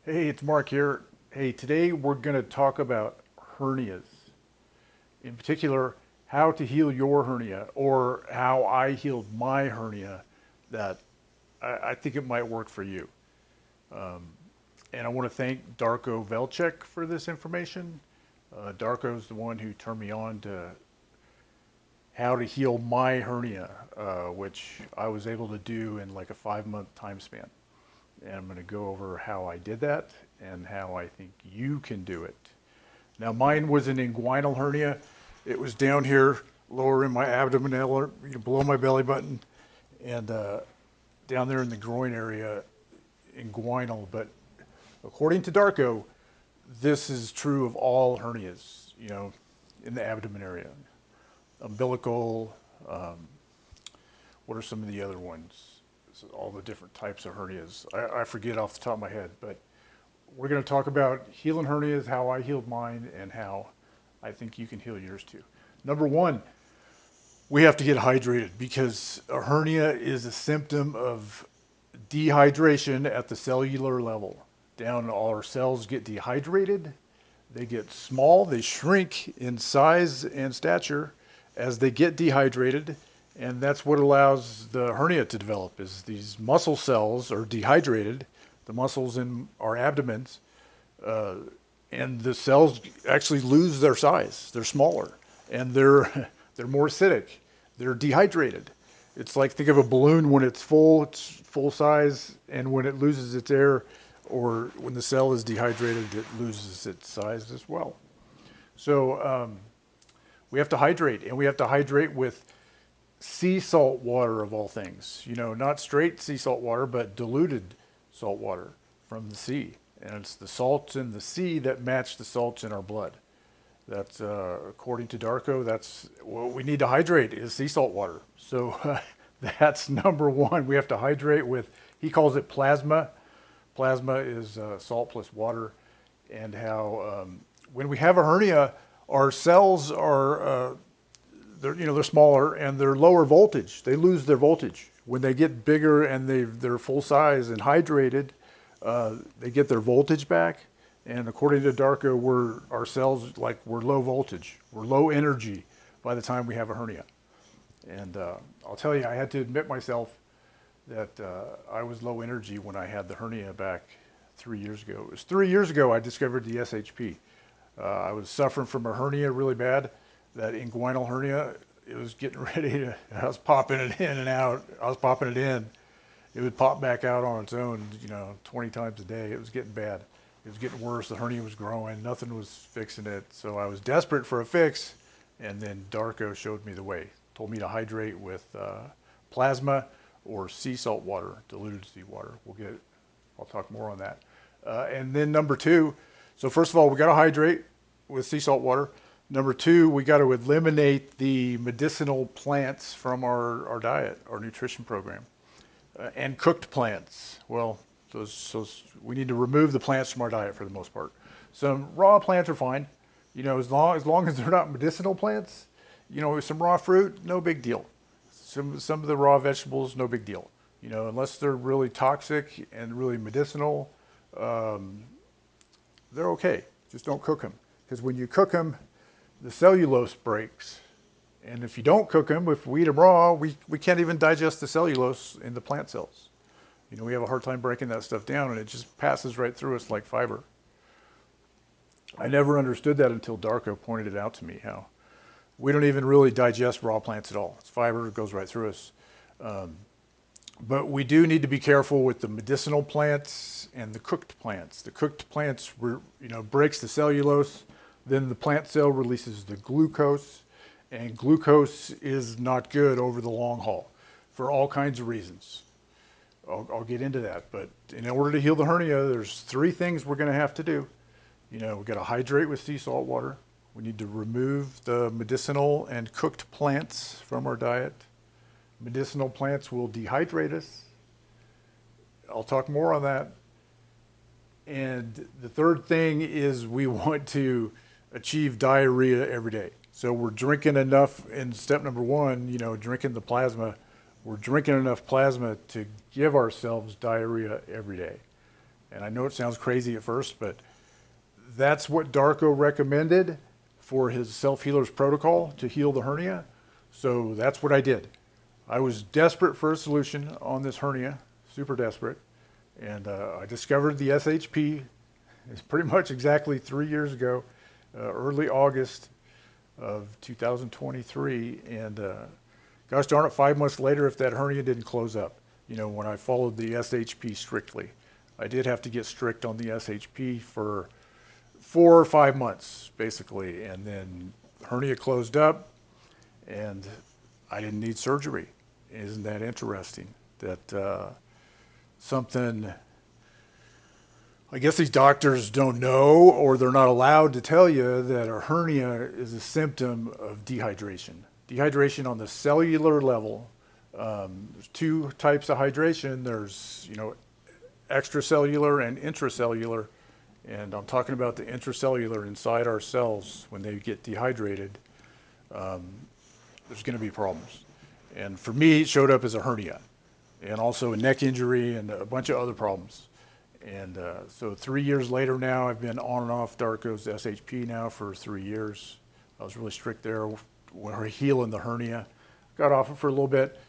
Hey, it's Mark here. Hey, today we're going to talk about hernias. In particular, how to heal your hernia or how I healed my hernia that I think it might work for you. Um, and I want to thank Darko Velcek for this information. Darko is the one who turned me on to how to heal my hernia, which I was able to do in like a 5 month time span. And I'm going to go over how I did that and how I think you can do it. Now, mine was an inguinal hernia. It was down here, lower in my abdomen, below my belly button, and down there in the groin area, inguinal. But according to Darko, this is true of all hernias, in the abdomen area. Umbilical, um, what are some of the other ones? So all the different types of hernias. I forget off the top of my head, but we're going to talk about healing hernias, how I healed mine, and how I think you can heal yours too. Number one, we have to get hydrated because a hernia is a symptom of dehydration at the cellular level. Down, all our cells get dehydrated, they get small, they shrink in size and stature as they get dehydrated, and that's what allows the hernia to develop. Is these muscle cells are dehydrated, the muscles in our abdomens, uh, and the cells actually lose their size. They're smaller, and they're they're more acidic. They're dehydrated. It's like, think of a balloon when it's full size, and when it loses its air, or when the cell is dehydrated, it loses its size as well. So we have to hydrate, and we have to hydrate with sea salt water of all things. Not straight sea salt water, but diluted salt water from the sea. And it's the salts in the sea that match the salts in our blood. That's according to Darko. That's what we need to hydrate is sea salt water. So that's number one. We have to hydrate with. He calls it plasma. Plasma is salt plus water, and how when we have a hernia, our cells are they're smaller and they're lower voltage. They lose their voltage when they get bigger and they're full size and hydrated. They get their voltage back. And according to Darko, our cells we're low voltage, we're low energy by the time we have a hernia. And I'll tell you, I had to admit myself that I was low energy when I had the hernia back 3 years ago. It was 3 years ago I discovered the SHP. I was suffering from a hernia really bad, that inguinal hernia. It was getting ready to, I was popping it in and out. I was popping it in. It would pop back out on its own, 20 times a day. It was getting bad. It was getting worse. The hernia was growing. Nothing was fixing it. So I was desperate for a fix. And then Darko showed me the way. Told me to hydrate with plasma or sea salt water, diluted sea water. I'll talk more on that. And then number two, so first of all, we got to hydrate with sea salt water. Number two, we got to eliminate the medicinal plants from our diet, our nutrition program, and cooked plants. Well, we need to remove the plants from our diet for the most part. Some raw plants are fine, as long as they're not medicinal plants. Some raw fruit, no big deal. Some of the raw vegetables, no big deal. Unless they're really toxic and really medicinal, um, they're okay. Just don't cook them, because when you cook them, the cellulose breaks. And if you don't cook them, if we eat them raw, we can't even digest the cellulose in the plant cells. We have a hard time breaking that stuff down, and it just passes right through us like fiber. I never understood that until Darko pointed it out to me, how we don't even really digest raw plants at all. It's fiber, it goes right through us. Um, but we do need to be careful with the medicinal plants and the cooked plants. The cooked plants, breaks the cellulose, then the plant cell releases the glucose, and glucose is not good over the long haul for all kinds of reasons. I'll get into that, but in order to heal the hernia, there's three things we're going to have to do. We've got to hydrate with sea salt water. We need to remove the medicinal and cooked plants from our diet. Medicinal plants will dehydrate us. I'll talk more on that. And the third thing is we want to achieve diarrhea every day. So we're drinking enough in step number one, drinking the plasma. We're drinking enough plasma to give ourselves diarrhea every day. And I know it sounds crazy at first, but that's what Darko recommended for his self-healer's protocol to heal the hernia. So that's what I did. I was desperate for a solution on this hernia, super desperate. And I discovered the SHP. It's pretty much exactly 3 years ago, early August of 2023. And gosh darn it, 5 months later, if that hernia didn't close up, you know, when I followed the SHP strictly. I did have to get strict on the SHP for 4 or 5 months, basically. And then hernia closed up and I didn't need surgery. Isn't that interesting? That something, I guess these doctors don't know, or they're not allowed to tell you that a hernia is a symptom of dehydration. Dehydration on the cellular level. There's two types of hydration. There's, you know, extracellular and intracellular. And I'm talking about the intracellular inside our cells. When they get dehydrated, there's going to be problems. And for me, it showed up as a hernia and also a neck injury and a bunch of other problems. And so 3 years later now, I've been on and off Darko's SHP now for 3 years. I was really strict there. We're healing the hernia. Got off it for a little bit.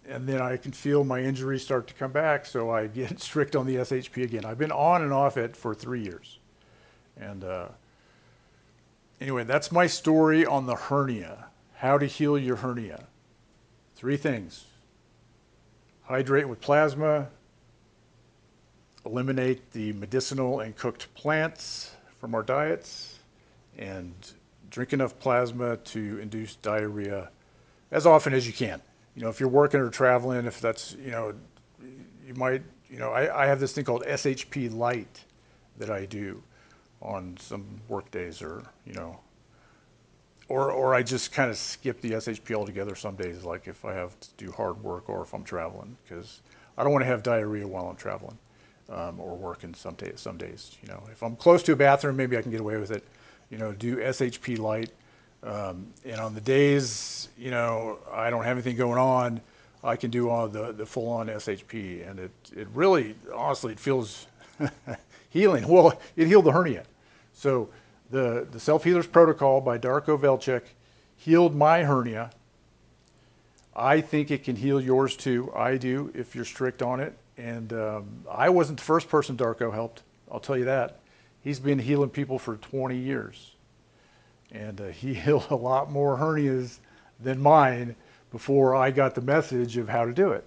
And then I can feel my injuries start to come back, so I get strict on the SHP again. I've been on and off it for 3 years. And anyway, that's my story on the hernia. How to heal your hernia. 3 things. Hydrate with plasma. Eliminate the medicinal and cooked plants from our diets. And drink enough plasma to induce diarrhea as often as you can. You know, if you're working or traveling, if that's, you know, you might, you know, I have this thing called SHP Light that I do on some work days, or, you know, or I just kind of skip the SHP altogether some days, like if I have to do hard work or if I'm traveling, because I don't want to have diarrhea while I'm traveling or working some days. You know, if I'm close to a bathroom, maybe I can get away with it. You know, do SHP Light. And on the days, you know, I don't have anything going on, I can do all the full-on SHP, and it really, honestly, it feels healing. Well, it healed the hernia. So the Self-Healer's Protocol by Darko Velcek healed my hernia. I think it can heal yours too. I do, if you're strict on it. And I wasn't the first person Darko helped, I'll tell you that. He's been healing people for 20 years. And he healed a lot more hernias than mine before I got the message of how to do it.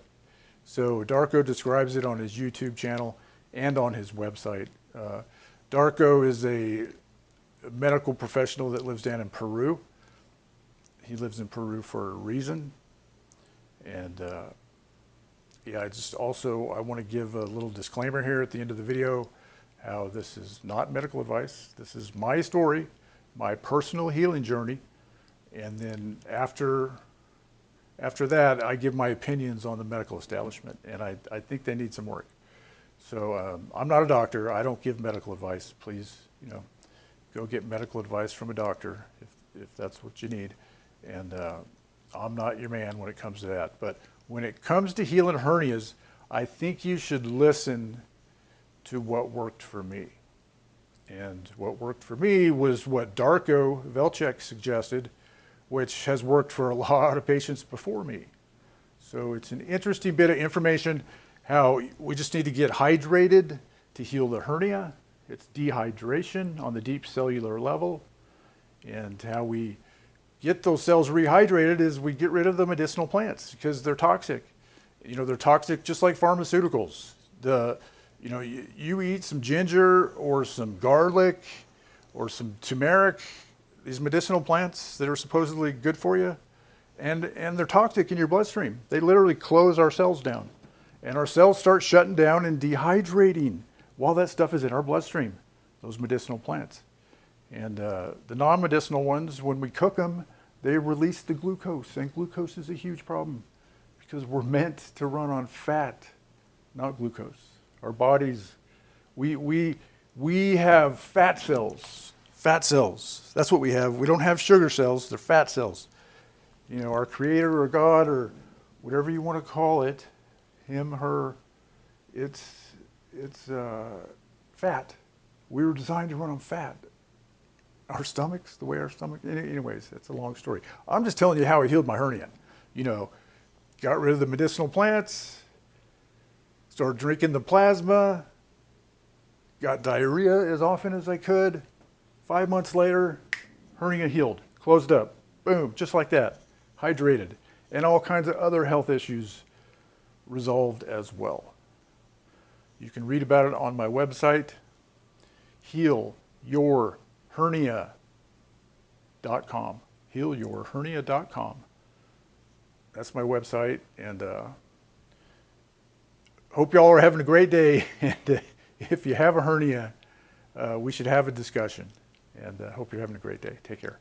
So Darko describes it on his YouTube channel and on his website. Darko is a medical professional that lives down in Peru. He lives in Peru for a reason. And yeah, I want to give a little disclaimer here at the end of the video, how this is not medical advice. This is my story, my personal healing journey, and then after that, I give my opinions on the medical establishment, and I think they need some work. So I'm not a doctor. I don't give medical advice. Please, you know, go get medical advice from a doctor if that's what you need. And I'm not your man when it comes to that. But when it comes to healing hernias, I think you should listen to what worked for me. And what worked for me was what Darko Velcek suggested, which has worked for a lot of patients before me. So it's an interesting bit of information, how we just need to get hydrated to heal the hernia. It's dehydration on the deep cellular level. And how we get those cells rehydrated is we get rid of the medicinal plants because they're toxic. You know, they're toxic just like pharmaceuticals. You know, you eat some ginger or some garlic or some turmeric, these medicinal plants that are supposedly good for you, and they're toxic in your bloodstream. They literally close our cells down, and our cells start shutting down and dehydrating while that stuff is in our bloodstream, those medicinal plants. And the non-medicinal ones, when we cook them, they release the glucose, and glucose is a huge problem because we're meant to run on fat, not glucose. Our bodies, we have fat cells. Fat cells. That's what we have. We don't have sugar cells. They're fat cells. You know, our creator or God or whatever you want to call it, him, her, it's It's fat. We were designed to run on fat. Our stomachs, the way our stomach, anyways, it's a long story. I'm just telling you how I healed my hernia. You know, got rid of the medicinal plants, started drinking the plasma, got diarrhea as often as I could. 5 months later, hernia healed, closed up, boom, just like that, hydrated, and all kinds of other health issues resolved as well. You can read about it on my website, healyourhernia.com, healyourhernia.com. That's my website, and hope y'all are having a great day. And if you have a hernia, we should have a discussion. And hope you're having a great day. Take care.